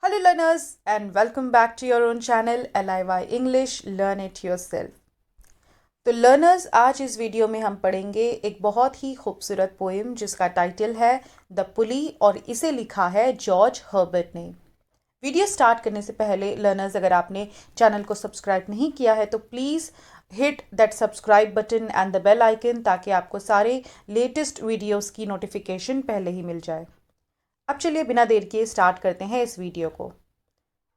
Hello learners and welcome back to your own channel LIY English Learn It Yourself। तो learners आज इस video में हम पढ़ेंगे एक बहुत ही खूबसूरत पोएम जिसका टाइटल है द पुली और इसे लिखा है जॉर्ज हर्बर्ट ने। वीडियो स्टार्ट करने से पहले लर्नर्स अगर आपने चैनल को सब्सक्राइब नहीं किया है तो please hit that subscribe button and the bell icon ताकि आपको सारे लेटेस्ट वीडियोस की नोटिफिकेशन पहले ही मिल जाए। अब चलिए बिना देर किए स्टार्ट करते हैं इस वीडियो को।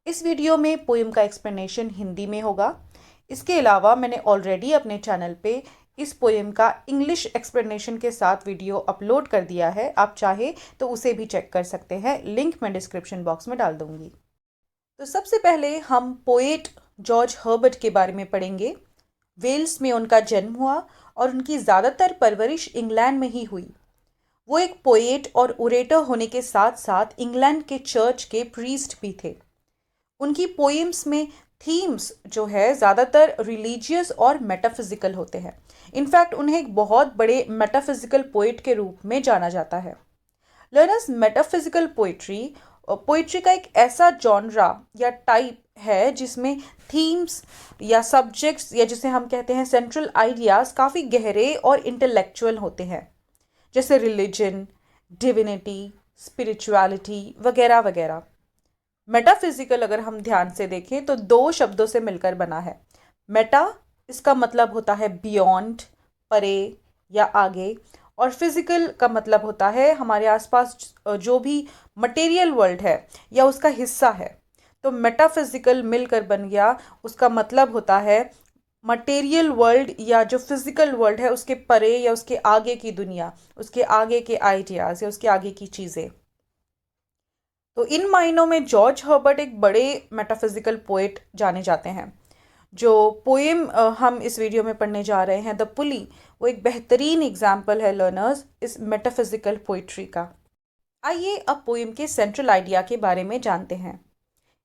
इस वीडियो में पोएम का एक्सप्लेनेशन हिंदी में होगा। इसके अलावा मैंने ऑलरेडी अपने चैनल पे इस पोएम का इंग्लिश एक्सप्लेनेशन के साथ वीडियो अपलोड कर दिया है। आप चाहे तो उसे भी चेक कर सकते हैं, लिंक मैं डिस्क्रिप्शन बॉक्स में डाल दूंगी। तो सबसे पहले हम पोएट जॉर्ज हर्बर्ट के बारे में पढ़ेंगे। वेल्स में उनका जन्म हुआ और उनकी ज़्यादातर परवरिश इंग्लैंड में ही हुई। वो एक पोएट और ओरेटर होने के साथ साथ इंग्लैंड के चर्च के प्रीस्ट भी थे। उनकी पोएम्स में थीम्स जो है ज़्यादातर रिलीजियस और मेटाफिजिकल होते हैं। इनफैक्ट उन्हें एक बहुत बड़े मेटाफिजिकल पोएट के रूप में जाना जाता है। लर्नर्स, मेटाफिजिकल पोइट्री का एक ऐसा जॉनरा या टाइप है जिसमें थीम्स या सब्जेक्ट्स या जिसे हम कहते हैं सेंट्रल आइडियाज़ काफ़ी गहरे और इंटेलेक्चुअल होते हैं, जैसे रिलीजन, डिविनिटी, स्पिरिचुअलिटी वगैरह वगैरह। मेटाफिजिकल अगर हम ध्यान से देखें तो दो शब्दों से मिलकर बना है। मेटा इसका मतलब होता है बियॉन्ड, परे या आगे, और फिजिकल का मतलब होता है हमारे आसपास जो भी मटेरियल वर्ल्ड है या उसका हिस्सा है। तो मेटाफिजिकल मिलकर बन गया, उसका मतलब होता है मटेरियल वर्ल्ड या जो फिजिकल वर्ल्ड है उसके परे या उसके आगे की दुनिया, उसके आगे के आइडियाज़ या उसके आगे की चीज़ें। तो इन मायनों में जॉर्ज हर्बर्ट एक बड़े मेटाफिजिकल पोएट जाने जाते हैं। जो पोएम हम इस वीडियो में पढ़ने जा रहे हैं द पुली, वो एक बेहतरीन एग्जाम्पल है लर्नर्स इस मेटाफिजिकल पोइट्री का। आइए अब पोएम के सेंट्रल आइडिया के बारे में जानते हैं।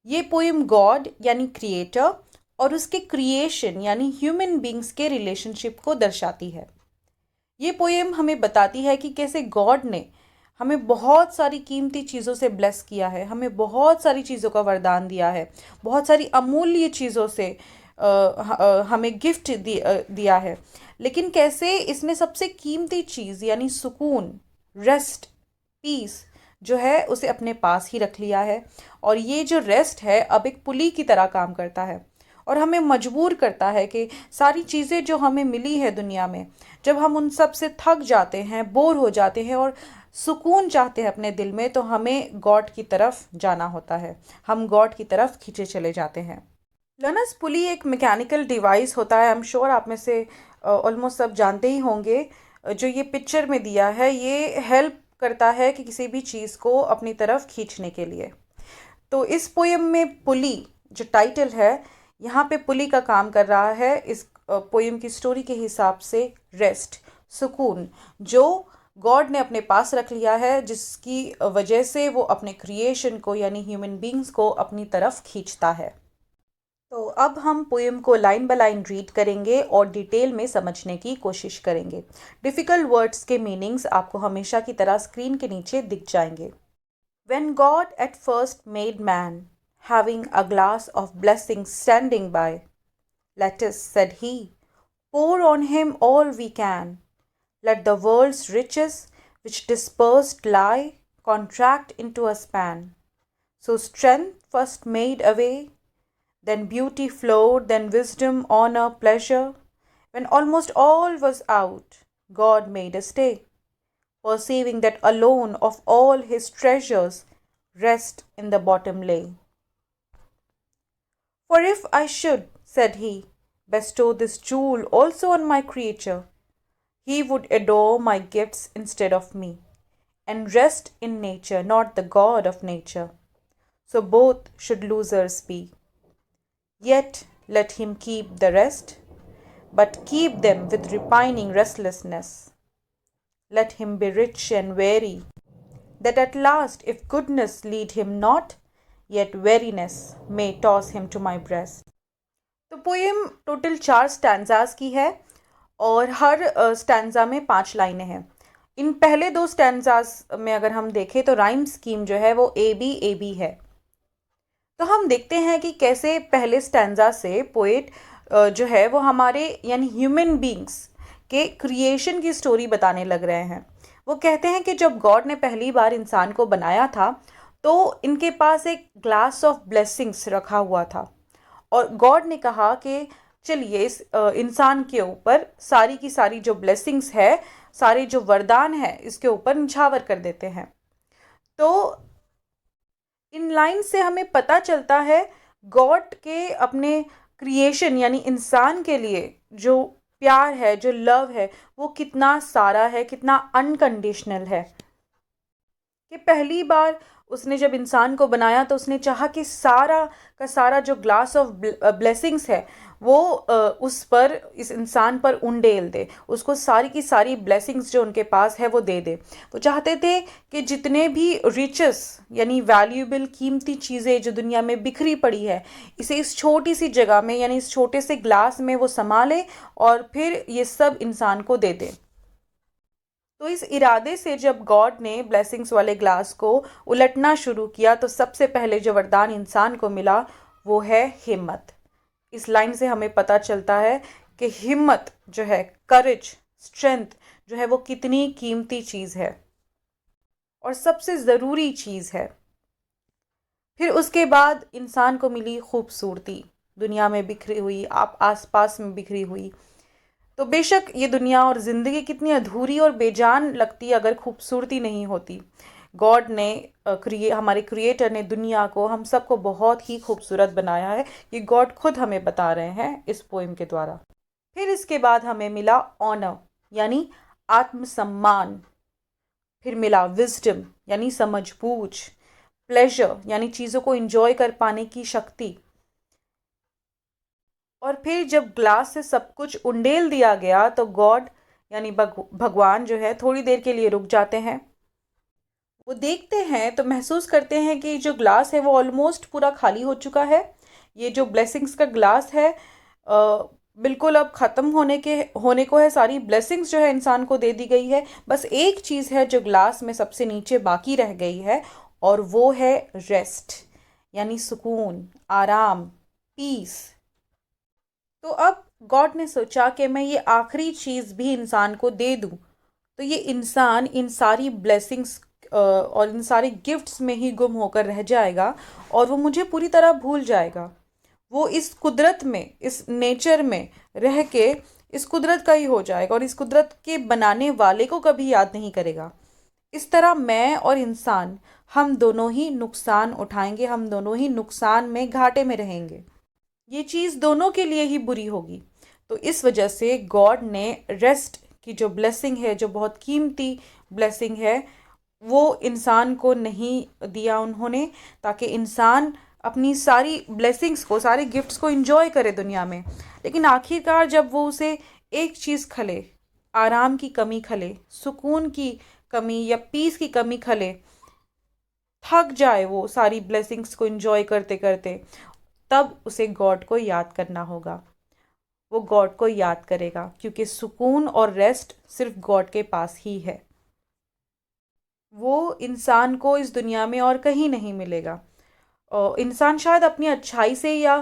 ये पोएम गॉड यानी क्रिएटर और उसके क्रिएशन यानी ह्यूमन बींग्स के रिलेशनशिप को दर्शाती है। ये पोएम हमें बताती है कि कैसे गॉड ने हमें बहुत सारी कीमती चीज़ों से ब्लेस किया है, हमें बहुत सारी चीज़ों का वरदान दिया है, बहुत सारी अमूल्य चीज़ों से हमें गिफ्ट दिया है। लेकिन कैसे इसने सबसे कीमती चीज़ यानी सुकून, रेस्ट, पीस जो है उसे अपने पास ही रख लिया है। और ये जो रेस्ट है अब एक पुली की तरह काम करता है और हमें मजबूर करता है कि सारी चीज़ें जो हमें मिली है दुनिया में, जब हम उन सब से थक जाते हैं, बोर हो जाते हैं और सुकून चाहते हैं अपने दिल में, तो हमें गॉड की तरफ जाना होता है, हम गॉड की तरफ खींचे चले जाते हैं। लर्नर्स, पुली एक मैकेनिकल डिवाइस होता है। आई एम श्योर आप में से ऑलमोस्ट सब जानते ही होंगे। जो ये पिक्चर में दिया है ये हेल्प करता है कि किसी भी चीज़ को अपनी तरफ खींचने के लिए। तो इस पोएम में पुली जो टाइटल है, यहाँ पे पुली का काम कर रहा है इस पोएम की स्टोरी के हिसाब से रेस्ट, सुकून, जो गॉड ने अपने पास रख लिया है, जिसकी वजह से वो अपने क्रिएशन को यानी ह्यूमन बींग्स को अपनी तरफ खींचता है। तो अब हम पोएम को लाइन बाय लाइन रीड करेंगे और डिटेल में समझने की कोशिश करेंगे। डिफ़िकल्ट वर्ड्स के मीनिंग्स आपको हमेशा की तरह स्क्रीन के नीचे दिख जाएंगे। When God at first made man, having a glass of blessings standing by, let us, said he, pour on him all we can. Let the world's riches, which dispersed lie, contract into a span. So strength first made a way, then beauty flowed, then wisdom, honor, pleasure. When almost all was out, God made a stay, perceiving that alone of all his treasures rest in the bottom lay. For if I should, said he, bestow this jewel also on my creature, he would adore my gifts instead of me, and rest in nature, not the God of nature. So both should losers be. Yet let him keep the rest, but keep them with repining restlessness. Let him be rich and weary, that at last, if goodness lead him not, yet weariness may toss him to my breast. तो poem total 4 stanzas की है और हर stanza में 5 लाइनें हैं। इन पहले 2 stanzas में अगर हम देखें तो राइम स्कीम जो है वो ए बी है। तो हम देखते हैं कि कैसे पहले स्टैंजा से पोएट जो है वो हमारे यानी ह्यूमन बींग्स के क्रिएशन की स्टोरी बताने लग रहे हैं। वो कहते हैं कि जब गॉड ने पहली बार इंसान को बनाया था तो इनके पास एक ग्लास ऑफ ब्लेसिंग्स रखा हुआ था, और गॉड ने कहा कि चलिए इस इंसान के ऊपर सारी की सारी जो ब्लेसिंग्स है, सारे जो वरदान है, इसके ऊपर निछावर कर देते हैं। तो इन लाइन से हमें पता चलता है गॉड के अपने क्रिएशन यानी इंसान के लिए जो प्यार है, जो लव है, वो कितना सारा है, कितना अनकंडीशनल है। कि पहली बार उसने जब इंसान को बनाया तो उसने चाहा कि सारा का सारा जो ग्लास ऑफ ब्लेसिंग्स है वो उस पर, इस इंसान पर उंडेल दे, उसको सारी की सारी ब्लेसिंग्स जो उनके पास है वो दे दे। वो चाहते थे कि जितने भी रिचेस यानी वैल्यूएबल कीमती चीज़ें जो दुनिया में बिखरी पड़ी है, इसे इस छोटी सी जगह में यानी इस छोटे से ग्लास में वो संभाले और फिर ये सब इंसान को दे दे। तो इस इरादे से जब गॉड ने ब्लेसिंग्स वाले ग्लास को उलटना शुरू किया तो सबसे पहले जो वरदान इंसान को मिला वो है हिम्मत। इस लाइन से हमें पता चलता है कि हिम्मत जो है, करेज, स्ट्रेंथ जो है वो कितनी कीमती चीज़ है और सबसे ज़रूरी चीज़ है। फिर उसके बाद इंसान को मिली खूबसूरती, दुनिया में बिखरी हुई, आप आसपास में बिखरी हुई। तो बेशक ये दुनिया और ज़िंदगी कितनी अधूरी और बेजान लगती अगर खूबसूरती नहीं होती। गॉड ने हमारे क्रिएटर ने दुनिया को, हम सबको बहुत ही खूबसूरत बनाया है। ये गॉड खुद हमें बता रहे हैं इस पोइम के द्वारा। फिर इसके बाद हमें मिला ऑनर यानी आत्मसम्मान, फिर मिला विजडम यानी समझबूझ, प्लेजर यानी चीज़ों को एंजॉय कर पाने की शक्ति, और फिर जब ग्लास से सब कुछ उंडेल दिया गया तो गॉड यानी भगवान जो है थोड़ी देर के लिए रुक जाते हैं। वो देखते हैं तो महसूस करते हैं कि जो ग्लास है वो ऑलमोस्ट पूरा खाली हो चुका है। ये जो ब्लेसिंग्स का ग्लास है बिल्कुल अब ख़त्म होने को है। सारी ब्लेसिंग्स जो है इंसान को दे दी गई है। बस एक चीज़ है जो ग्लास में सबसे नीचे बाकी रह गई है, और वो है रेस्ट यानी सुकून, आराम, पीस। तो अब गॉड ने सोचा कि मैं ये आखिरी चीज़ भी इंसान को दे दूं, तो ये इंसान इन सारी ब्लेसिंग्स और इन सारे गिफ्ट्स में ही गुम होकर रह जाएगा और वो मुझे पूरी तरह भूल जाएगा। वो इस कुदरत में, इस नेचर में रह के इस कुदरत का ही हो जाएगा और इस कुदरत के बनाने वाले को कभी याद नहीं करेगा। इस तरह मैं और इंसान, हम दोनों ही नुकसान उठाएंगे, हम दोनों ही नुकसान में, घाटे में रहेंगे। ये चीज़ दोनों के लिए ही बुरी होगी। तो इस वजह से गॉड ने रेस्ट की जो ब्लेसिंग है, जो बहुत कीमती ब्लेसिंग है, वो इंसान को नहीं दिया उन्होंने, ताकि इंसान अपनी सारी ब्लेसिंग्स को, सारे गिफ्ट्स को एंजॉय करे दुनिया में। लेकिन आखिरकार जब वो उसे एक चीज़ खले, आराम की कमी खले, सुकून की कमी या पीस की कमी खले, थक जाए वो सारी ब्लेसिंग्स को एंजॉय करते करते, तब उसे गॉड को याद करना होगा। वो गॉड को याद करेगा क्योंकि सुकून और रेस्ट सिर्फ गॉड के पास ही है। वो इंसान को इस दुनिया में और कहीं नहीं मिलेगा। इंसान शायद अपनी अच्छाई से या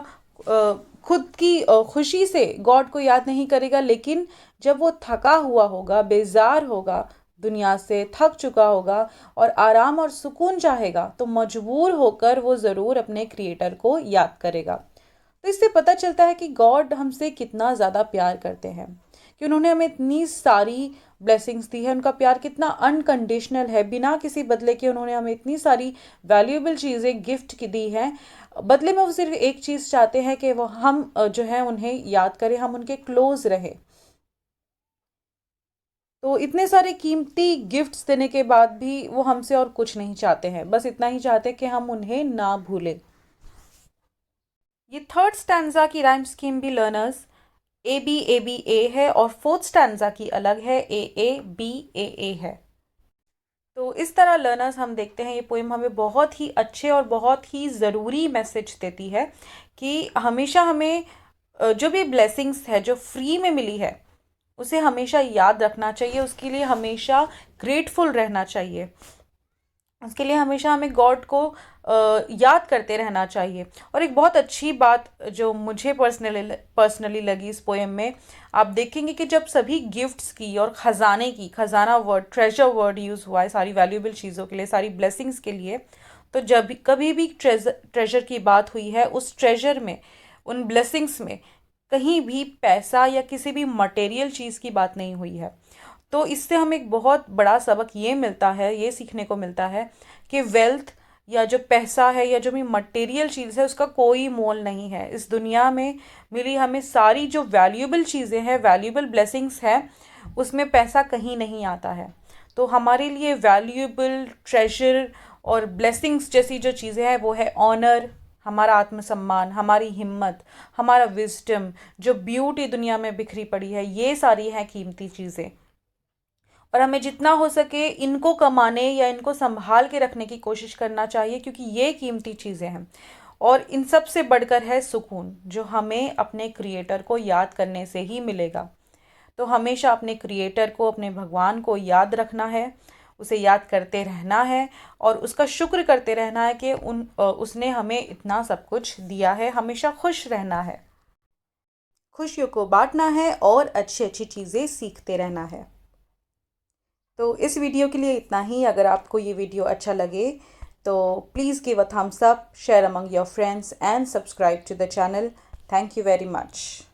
खुद की खुशी से गॉड को याद नहीं करेगा, लेकिन जब वो थका हुआ होगा, बेजार होगा, दुनिया से थक चुका होगा और आराम और सुकून चाहेगा, तो मजबूर होकर वो ज़रूर अपने क्रिएटर को याद करेगा। तो इससे पता चलता है कि गॉड हमसे कितना ज़्यादा प्यार करते हैं, कि उन्होंने हमें इतनी सारी ब्लेसिंग्स दी है। उनका प्यार कितना अनकंडीशनल है, बिना किसी बदले के उन्होंने हमें इतनी सारी वैल्यूएबल चीज़ें गिफ्ट की दी हैं। बदले में वो सिर्फ एक चीज़ चाहते हैं कि वो हम जो है उन्हें याद करें, हम उनके क्लोज रहें। तो इतने सारे कीमती गिफ्ट्स देने के बाद भी वो हमसे और कुछ नहीं चाहते हैं, बस इतना ही चाहते हैं कि हम उन्हें ना भूलें। ये थर्ड स्टैंजा की राइम स्कीम भी लर्नर्स ए है और फोर्थ स्टैंजा की अलग है, ए है। तो इस तरह लर्नर्स हम देखते हैं ये पोएम हमें बहुत ही अच्छे और बहुत ही ज़रूरी मैसेज देती है कि हमेशा हमें जो भी ब्लेसिंग्स है जो फ्री में मिली है उसे हमेशा याद रखना चाहिए, उसके लिए हमेशा ग्रेटफुल रहना चाहिए। उसके लिए हमेशा हमें गॉड को याद करते रहना चाहिए। और एक बहुत अच्छी बात जो मुझे पर्सनली लगी इस पोएम में, आप देखेंगे कि जब सभी गिफ्ट्स की और ख़जाने की, ख़जाना वर्ड, ट्रेजर वर्ड यूज़ हुआ है सारी वैल्यूएबल चीज़ों के लिए, सारी ब्लेसिंग्स के लिए, तो जब कभी भी ट्रेजर की बात हुई है, उस ट्रेजर में, उन ब्लेसिंग्स में कहीं भी पैसा या किसी भी मटेरियल चीज़ की बात नहीं हुई है। तो इससे हमें एक बहुत बड़ा सबक ये मिलता है, ये सीखने को मिलता है कि वेल्थ या जो पैसा है या जो भी मटेरियल चीज़ है उसका कोई मोल नहीं है। इस दुनिया में मिली हमें सारी जो वैल्यूएबल चीज़ें हैं, वैल्यूएबल ब्लेसिंग्स हैं, उसमें पैसा कहीं नहीं आता है। तो हमारे लिए वैल्यूएबल ट्रेजर और ब्लेसिंग्स जैसी जो चीज़ें हैं वो है ऑनर, हमारा आत्मसम्मान, हमारी हिम्मत, हमारा विजडम, जो ब्यूटी दुनिया में बिखरी पड़ी है, ये सारी हैं कीमती चीज़ें। और हमें जितना हो सके इनको कमाने या इनको संभाल के रखने की कोशिश करना चाहिए, क्योंकि ये कीमती चीज़ें हैं। और इन सब से बढ़कर है सुकून, जो हमें अपने क्रिएटर को याद करने से ही मिलेगा। तो हमेशा अपने क्रिएटर को, अपने भगवान को याद रखना है, उसे याद करते रहना है और उसका शुक्र करते रहना है कि उसने हमें इतना सब कुछ दिया है। हमेशा खुश रहना है, खुशियों को बांटना है और अच्छी अच्छी चीज़ें सीखते रहना है। तो इस वीडियो के लिए इतना ही। अगर आपको ये वीडियो अच्छा लगे तो please give a thumbs up, share among your friends and subscribe to the channel. Thank you very much.